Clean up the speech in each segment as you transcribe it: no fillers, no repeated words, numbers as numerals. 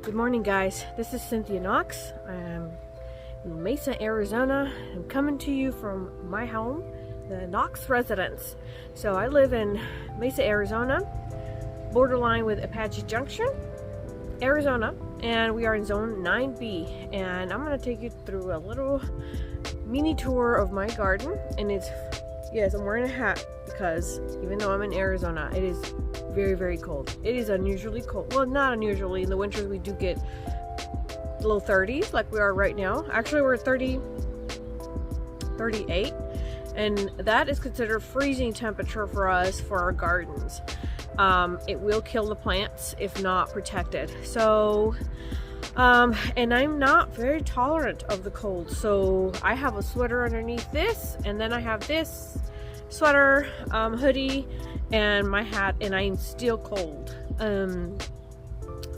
Good morning, guys. This is Cynthia Knox. I'm in Mesa, Arizona. I'm coming to you from my home, the Knox residence. So I live in Mesa, Arizona, borderline with Apache Junction, Arizona, and we are in zone 9B. And I'm going to take you through a little mini tour of my garden. And yes, I'm wearing a hat because even though I'm in Arizona, it is very, very cold. It is unusually cold. Well, not unusually. In the winters, we do get low 30s like we are right now. Actually, we're 38, and that is considered freezing temperature for us for our gardens. It will kill the plants if not protected. So, and I'm not very tolerant of the cold. So I have a sweater underneath this, and then I have this sweater, hoodie, and my hat, and I'm still cold.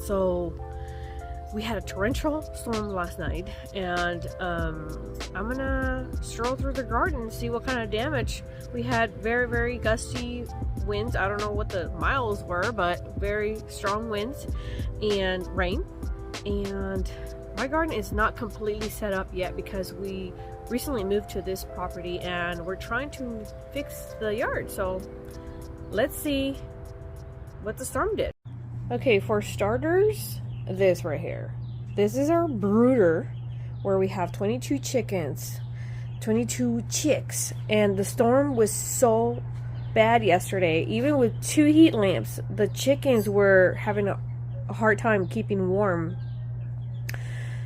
So we had a torrential storm last night, and I'm gonna stroll through the garden and see what kind of damage we had. Very, very gusty winds. I don't know what the miles were, but very strong winds and rain. And my garden is not completely set up yet because we recently moved to this property and we're trying to fix the yard. So let's see what the storm did. Okay, for starters, this right here. This is our brooder where we have 22 chickens, 22 chicks, and the storm was so bad yesterday. Even with 2 heat lamps, the chickens were having a hard time keeping warm.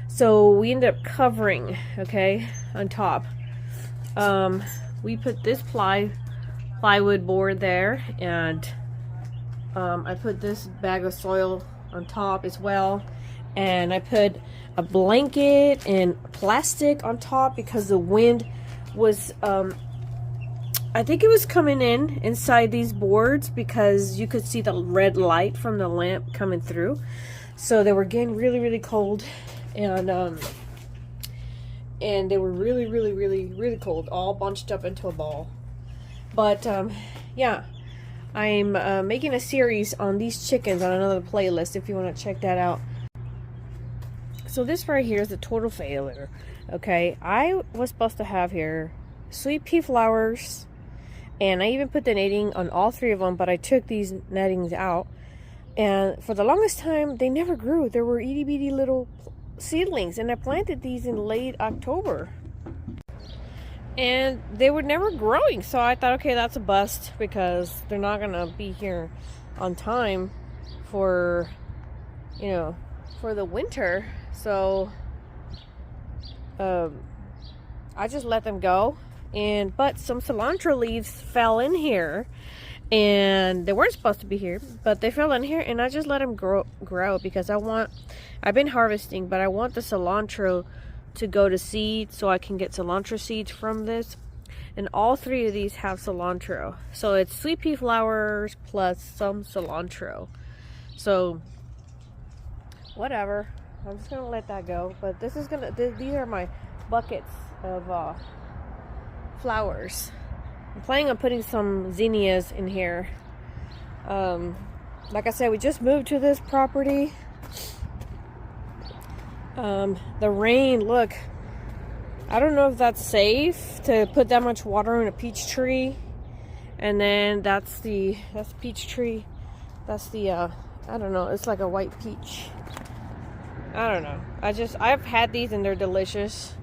So we ended up covering, okay, on top. We put this plywood board there, and I put this bag of soil on top as well, and I put a blanket and plastic on top because the wind was I think it was coming inside these boards because you could see the red light from the lamp coming through. So they were getting really, really cold, and they were really, really, really, really cold, all bunched up into a ball. But yeah, I'm making a series on these chickens on another playlist if you want to check that out. So this right here is a total failure. Okay, I was supposed to have here sweet pea flowers, and I even put the netting on all 3 of them, but I took these nettings out, and for the longest time they never grew. There were itty bitty little seedlings, and I planted these in late October, and they were never growing. So I thought, okay, that's a bust because they're not gonna be here on time for, you know, for the winter. So I just let them go, but some cilantro leaves fell in here, and they weren't supposed to be here, but they fell in here, and I just let them grow because I've been harvesting, but I want the cilantro to go to seed so I can get cilantro seeds from this. And all 3 of these have cilantro, so it's sweet pea flowers plus some cilantro. So whatever, I'm just gonna let that go. But this is these are my buckets of flowers. I'm planning on putting some zinnias in here. Like I said, we just moved to this property. The rain, look, I don't know if that's safe to put that much water in a peach tree. And then that's the peach tree. That's the I don't know, it's like a white peach. I don't know. I've had these and they're delicious.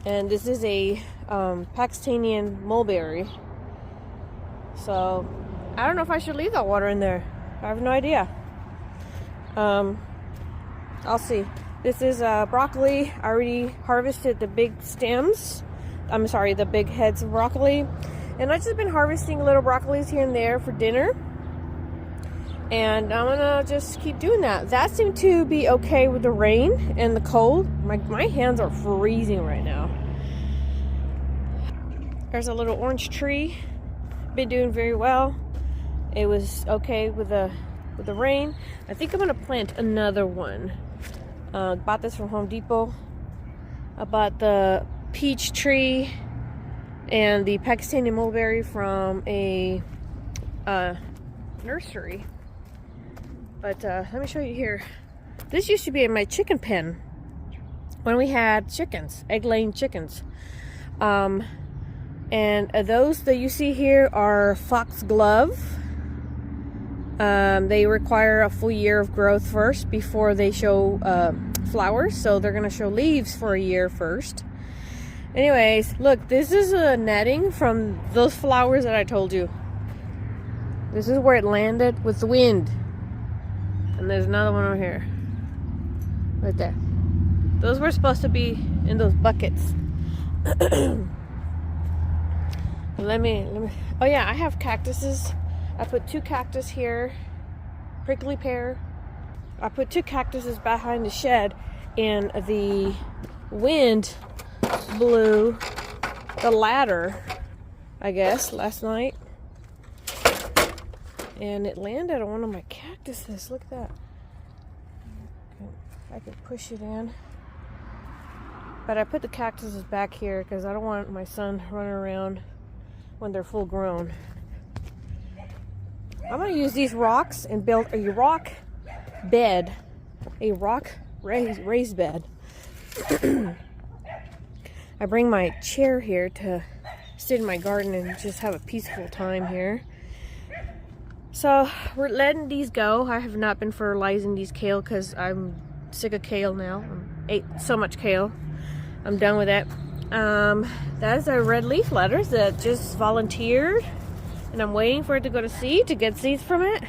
And this is a Pakistani mulberry. So I don't know if I should leave that water in there. I have no idea. I'll see. This is broccoli. I already harvested the big stems. I'm sorry, the big heads of broccoli. And I've just been harvesting little broccolis here and there for dinner. And I'm gonna just keep doing that. That seemed to be okay with the rain and the cold. My hands are freezing right now. There's a little orange tree. Been doing very well. It was okay with the rain. I think I'm gonna plant another one. Bought this from Home Depot. I bought the peach tree and the Pakistani mulberry from a nursery. But let me show you here. This used to be in my chicken pen when we had chickens, egg-laying chickens. And those that you see here are foxglove. They require a full year of growth first before they show flowers. So they're going to show leaves for a year first. Anyways, look, this is a netting from those flowers that I told you. This is where it landed with the wind. And there's another one over here. Right there. Those were supposed to be in those buckets. Let me. Oh yeah, I have cactuses. I put 2 cactus here. Prickly pear. I put 2 cactuses behind the shed, and the wind blew the ladder, I guess, last night. And it landed on one of my cactuses. Look at that. I can push it in. But I put the cactuses back here because I don't want my son running around when they're full grown. I'm going to use these rocks and build a rock bed. A rock raised bed. I bring my chair here to sit in my garden and just have a peaceful time here. So we're letting these go. I have not been fertilizing these kale because I'm sick of kale now. I ate so much kale. I'm done with that. That is a red leaf lettuce that just volunteered, and I'm waiting for it to go to seed to get seeds from it.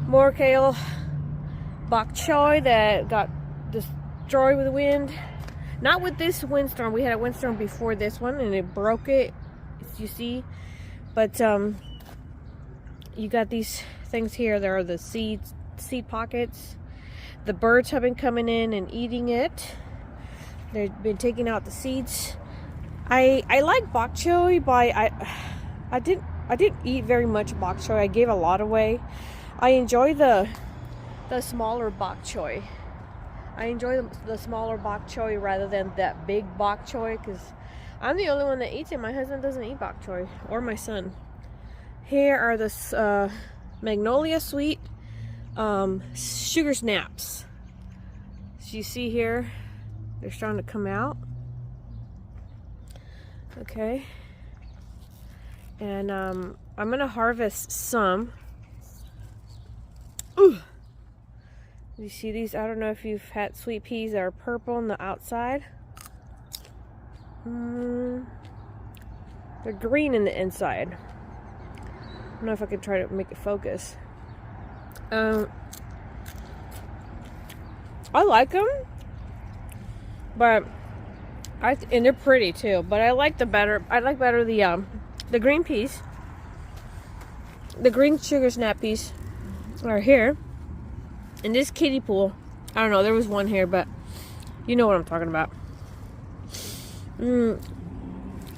More kale bok choy that got destroyed with the wind. Not with this windstorm. We had a windstorm before this one and it broke it, as you see. But you got these things here. There are the seed pockets. The birds have been coming in and eating it. They've been taking out the seeds. I like bok choy, but I didn't eat very much bok choy. I gave a lot away. I enjoy the smaller bok choy. I enjoy the smaller bok choy rather than that big bok choy because I'm the only one that eats it. My husband doesn't eat bok choy, or my son. Here are the magnolia sweet sugar snaps. So you see here, they're starting to come out. Okay. And I'm gonna harvest some. Ooh. You see these? I don't know if you've had sweet peas that are purple on the outside. They're green in the inside. I don't know if I can try to make it focus. I like them, but and they're pretty too. But I like better the green peas. The green sugar snap peas are here. In this kiddie pool, I don't know, there was one here, but you know what I'm talking about.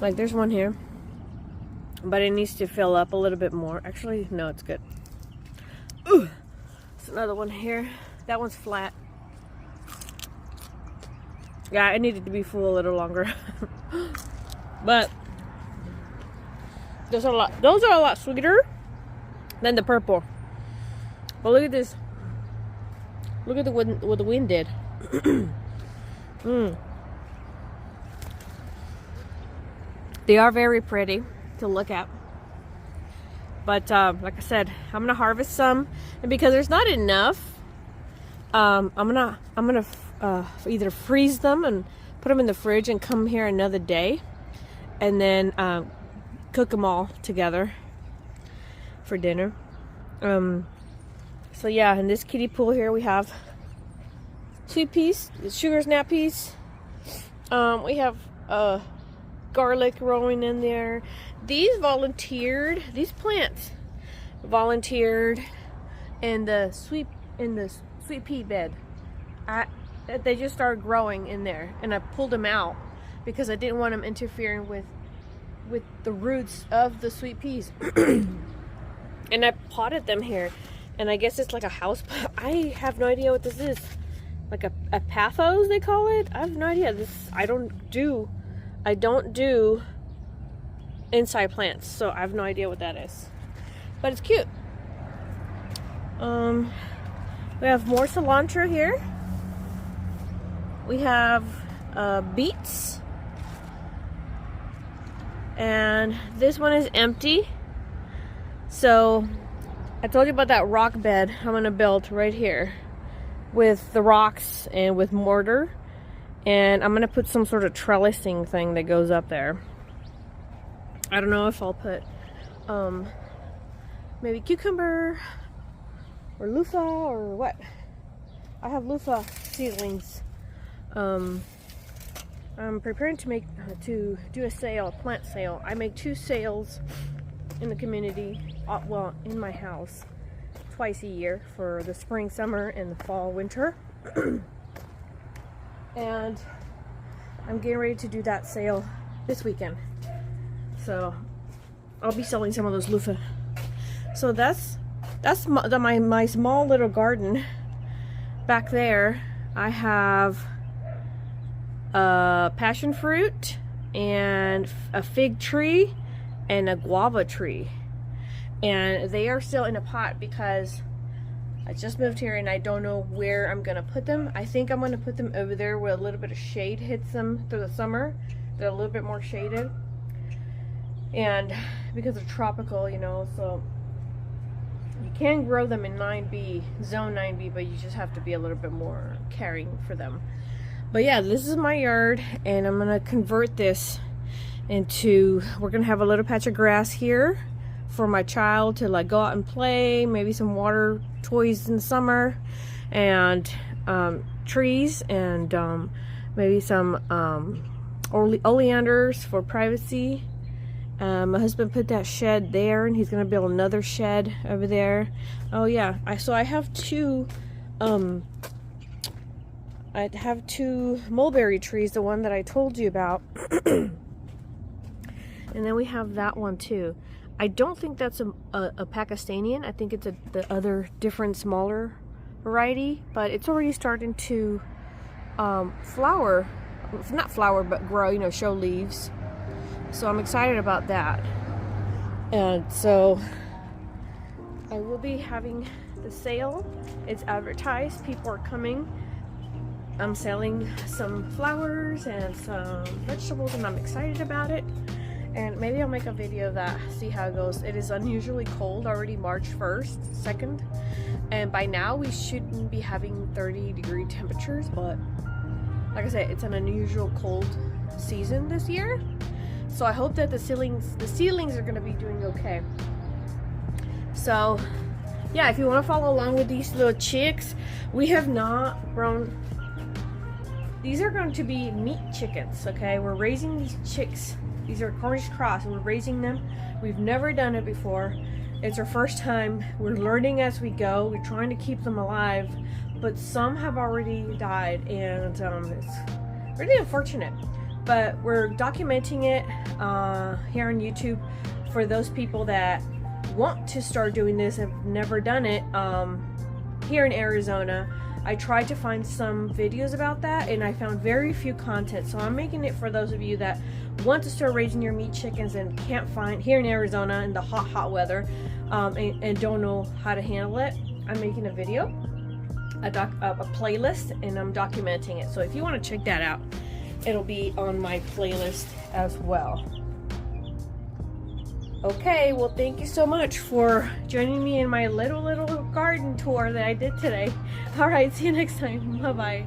Like there's one here, but it needs to fill up a little bit more. Actually, no, it's good. Ooh, there's another one here. That one's flat. Yeah, it needed to be full a little longer. But those are a lot sweeter than the purple. But look at this. Look at what the wind did. They are very pretty to look at. But like I said, I'm gonna harvest some, and because there's not enough, I'm gonna either freeze them and put them in the fridge and come here another day, and then cook them all together for dinner. So yeah, in this kiddie pool here we have sweet peas, sugar snap peas. We have garlic growing in there. These plants volunteered in the sweet pea bed. They just started growing in there, and I pulled them out because I didn't want them interfering with the roots of the sweet peas. And I potted them here. And I guess it's like a house. I have no idea what this is. Like a pathos, they call it. I have no idea. I don't do inside plants, so I have no idea what that is. But it's cute. We have more cilantro here. We have beets. And this one is empty. So I told you about that rock bed I'm gonna build right here with the rocks and with mortar. And I'm gonna put some sort of trellising thing that goes up there. I don't know if I'll put maybe cucumber or loofah or what. I have loofah seedlings. I'm preparing to do a sale, a plant sale. I make 2 sales in the community, well, in my house, twice a year for the spring, summer, and the fall, winter. And I'm getting ready to do that sale this weekend. So I'll be selling some of those loofah. So that's my small little garden. Back there I have passion fruit and a fig tree and a guava tree, and they are still in a pot because I just moved here and I don't know where I'm gonna put them. I think I'm gonna put them over there where a little bit of shade hits them through the summer. They're a little bit more shaded, and because they're tropical, you know, so you can grow them in 9B, zone 9B, but you just have to be a little bit more caring for them. But yeah, this is my yard, and I'm gonna convert this into, we're gonna have a little patch of grass here for my child to like go out and play, maybe some water toys in the summer, and trees, and maybe some oleanders for privacy. My husband put that shed there, and he's gonna build another shed over there. Oh yeah, so I have 2 mulberry trees, the one that I told you about. And then we have that one too. I don't think that's a Pakistani. I think it's the other different smaller variety, but it's already starting to flower. Not flower, but grow, you know, show leaves. So I'm excited about that. And so I will be having the sale. It's advertised, people are coming. I'm selling some flowers and some vegetables, and I'm excited about it. And maybe I'll make a video of that, see how it goes. It is unusually cold, already March 1st, 2nd. And by now we shouldn't be having 30-degree temperatures, but like I said, it's an unusual cold season this year. So I hope that the ceilings are gonna be doing okay. So yeah, if you wanna follow along with these little chicks, we have not grown. These are going to be meat chickens, okay? We're raising these chicks. These are Cornish cross, and we're raising them. We've never done it before. It's our first time. We're learning as we go. We're trying to keep them alive, but some have already died, and it's really unfortunate. But we're documenting it here on YouTube for those people that want to start doing this and have never done it here in Arizona. I tried to find some videos about that, and I found very few content, so I'm making it for those of you that want to start raising your meat chickens and can't find here in Arizona in the hot weather, and don't know how to handle it. I'm making a video, a playlist, and I'm documenting it. So if you want to check that out, it'll be on my playlist as well. Okay, well, thank you so much for joining me in my little garden tour that I did today. All right, see you next time. Bye-bye.